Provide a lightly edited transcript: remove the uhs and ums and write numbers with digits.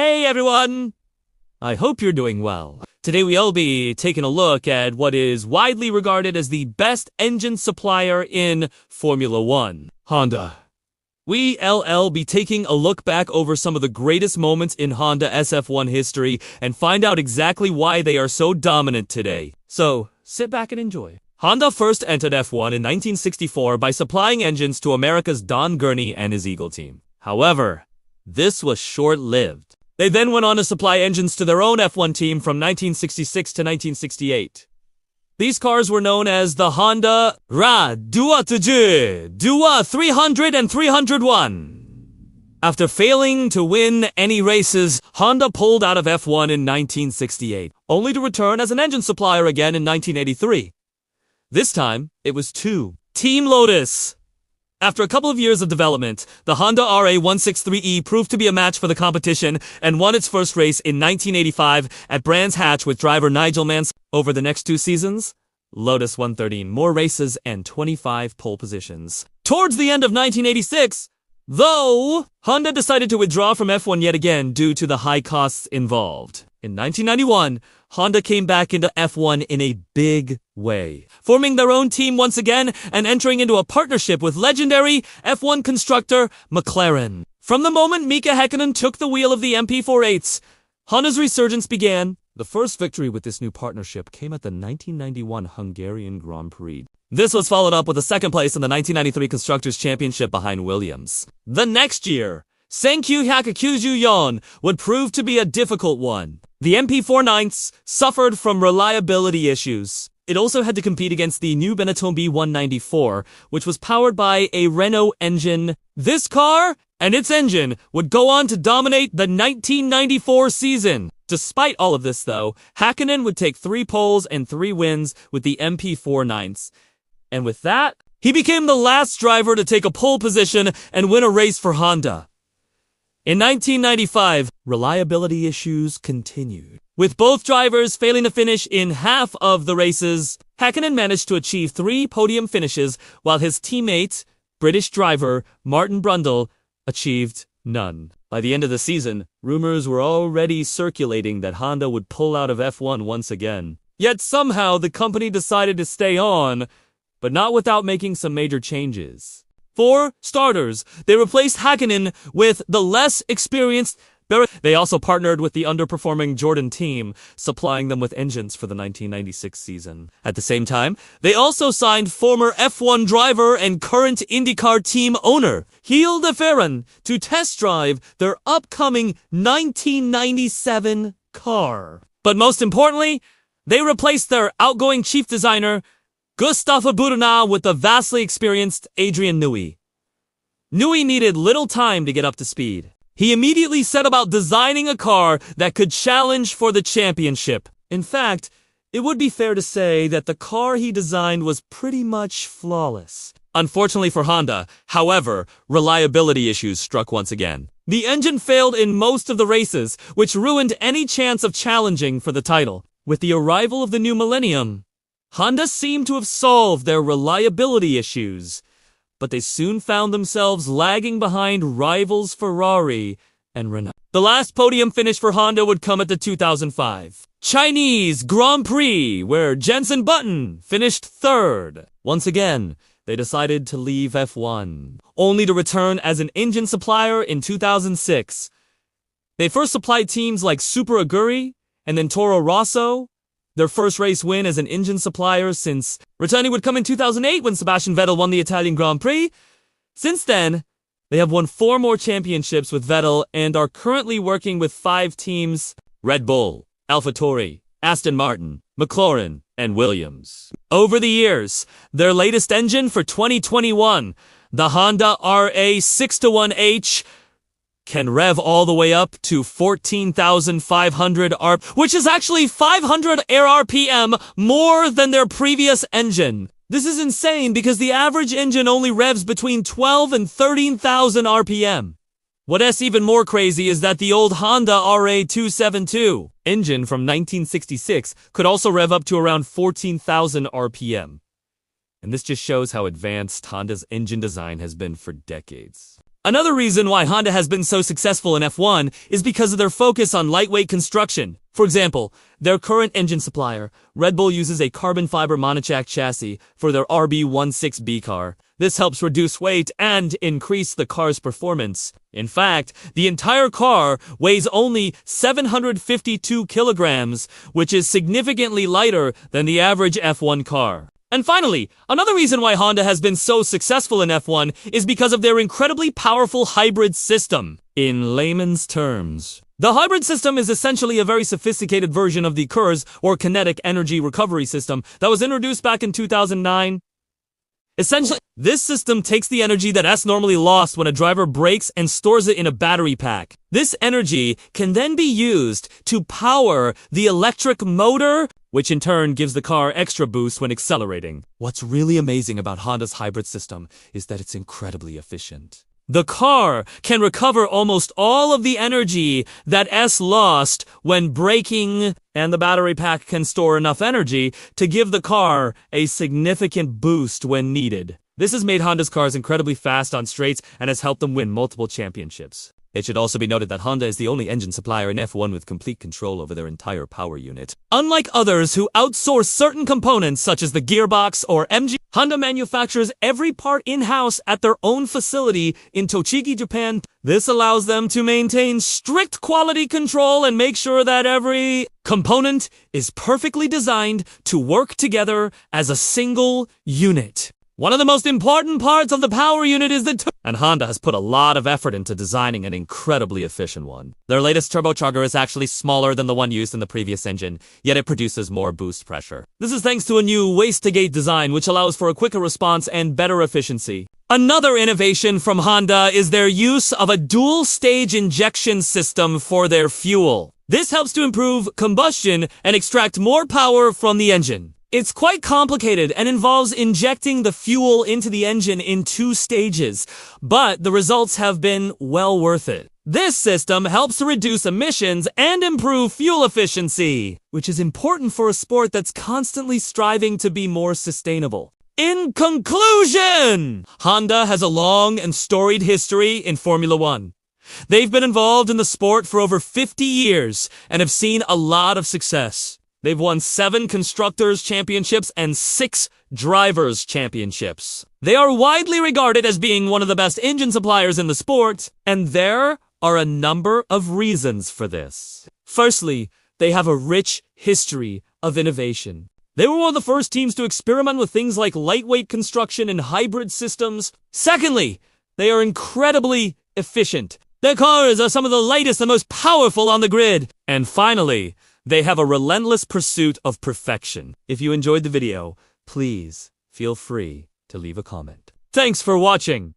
Hey everyone! I hope you're doing well. Today we'll be taking a look at what is widely regarded as the best engine supplier in Formula One, Honda. We'll be taking a look back over some of the greatest moments in Honda SF1 history and find out exactly why they are so dominant today. So, sit back and enjoy. Honda first entered F1 in 1964 by supplying engines to America's Don Gurney and his Eagle team. However, this was short-lived. They then went on to supply engines to their own F1 team from 1966 to 1968. These cars were known as the Honda Dua 300 and 301. After failing to win any races, Honda pulled out of F1 in 1968, only to return as an engine supplier again in 1983. This time, it was to Team Lotus. After a couple of years of development, the Honda RA163E proved to be a match for the competition and won its first race in 1985 at Brands Hatch with driver Nigel Mansell. Over the next 2 seasons, Lotus won 13 more races and 25 pole positions. Towards the end of 1986, though, Honda decided to withdraw from F1 yet again due to the high costs involved. In 1991, Honda came back into F1 in a big way, forming their own team once again and entering into a partnership with legendary F1 constructor McLaren. From the moment Mika Häkkinen took the wheel of the MP48s, Honda's resurgence began. The first victory with this new partnership came at the 1991 Hungarian Grand Prix. This was followed up with a second place in the 1993 Constructors' Championship behind Williams. The next year, Senkyu Hyakukyujuyon would prove to be a difficult one. The MP49s suffered from reliability issues. It also had to compete against the new Benetton B194, which was powered by a Renault engine. This car and its engine would go on to dominate the 1994 season. Despite all of this, though, Häkkinen would take 3 poles and 3 wins with the MP49s. And with that, he became the last driver to take a pole position and win a race for Honda. In 1995, reliability issues continued. With both drivers failing to finish in half of the races, Häkkinen managed to achieve 3 podium finishes while his teammate, British driver Martin Brundle, achieved none. By the end of the season, rumors were already circulating that Honda would pull out of F1 once again. Yet somehow the company decided to stay on, but not without making some major changes. For starters, they replaced Häkkinen with the less experienced Barrett. They also partnered with the underperforming Jordan team, supplying them with engines for the 1996 season. At the same time, they also signed former F1 driver and current IndyCar team owner, Gilles de Ferran, to test drive their upcoming 1997 car. But most importantly, they replaced their outgoing chief designer, Gustave Bourdonnais, with the vastly experienced Adrien Newey. Newey needed little time to get up to speed. He immediately set about designing a car that could challenge for the championship. In fact, it would be fair to say that the car he designed was pretty much flawless. Unfortunately for Honda, however, reliability issues struck once again. The engine failed in most of the races, which ruined any chance of challenging for the title. With the arrival of the new millennium, Honda seemed to have solved their reliability issues, but they soon found themselves lagging behind rivals Ferrari and Renault. The last podium finish for Honda would come at the 2005 Chinese Grand Prix, where Jenson Button finished 3rd. Once again, they decided to leave F1, only to return as an engine supplier in 2006. They first supplied teams like Super Aguri and then Toro Rosso, their first race win as an engine supplier since returning would come in 2008 when Sebastian Vettel won the Italian Grand Prix. Since then, they have won 4 more championships with Vettel and are currently working with 5 teams: Red Bull, AlphaTauri, Aston Martin, McLaren, and Williams. Over the years, their latest engine for 2021, the Honda RA621H, can rev all the way up to 14,500 RPM, which is actually 500 air RPM more than their previous engine. This is insane because the average engine only revs between 12 and 13,000 RPM. What's even more crazy is that the old Honda RA272 engine from 1966 could also rev up to around 14,000 RPM. And this just shows how advanced Honda's engine design has been for decades. Another reason why Honda has been so successful in F1 is because of their focus on lightweight construction. For example, their current engine supplier, Red Bull, uses a carbon fiber monocoque chassis for their RB16B car. This helps reduce weight and increase the car's performance. In fact, the entire car weighs only 752 kilograms, which is significantly lighter than the average F1 car. And finally, another reason why Honda has been so successful in F1 is because of their incredibly powerful hybrid system. In layman's terms, the hybrid system is essentially a very sophisticated version of the KERS, or kinetic energy recovery system, that was introduced back in 2009. Essentially, this system takes the energy that is normally lost when a driver brakes and stores it in a battery pack. This energy can then be used to power the electric motor, which in turn gives the car extra boost when accelerating. What's really amazing about Honda's hybrid system is that it's incredibly efficient. The car can recover almost all of the energy that is lost when braking, and the battery pack can store enough energy to give the car a significant boost when needed. This has made Honda's cars incredibly fast on straights and has helped them win multiple championships. It should also be noted that Honda is the only engine supplier in F1 with complete control over their entire power unit. Unlike others who outsource certain components such as the gearbox or MG, Honda manufactures every part in-house at their own facility in Tochigi, Japan. This allows them to maintain strict quality control and make sure that every component is perfectly designed to work together as a single unit. One of the most important parts of the power unit is and Honda has put a lot of effort into designing an incredibly efficient one. Their latest turbocharger is actually smaller than the one used in the previous engine, yet it produces more boost pressure. This is thanks to a new waste-to-gate design which allows for a quicker response and better efficiency. Another innovation from Honda is their use of a dual-stage injection system for their fuel. This helps to improve combustion and extract more power from the engine. It's quite complicated and involves injecting the fuel into the engine in 2 stages, but the results have been well worth it. This system helps to reduce emissions and improve fuel efficiency, which is important for a sport that's constantly striving to be more sustainable. In conclusion, Honda has a long and storied history in Formula One. They've been involved in the sport for over 50 years and have seen a lot of success. They've won 7 Constructors' Championships and 6 Drivers' Championships. They are widely regarded as being one of the best engine suppliers in the sport, and there are a number of reasons for this. Firstly, they have a rich history of innovation. They were one of the first teams to experiment with things like lightweight construction and hybrid systems. Secondly, they are incredibly efficient. Their cars are some of the lightest and most powerful on the grid. And finally, they have a relentless pursuit of perfection. If you enjoyed the video, please feel free to leave a comment. Thanks for watching.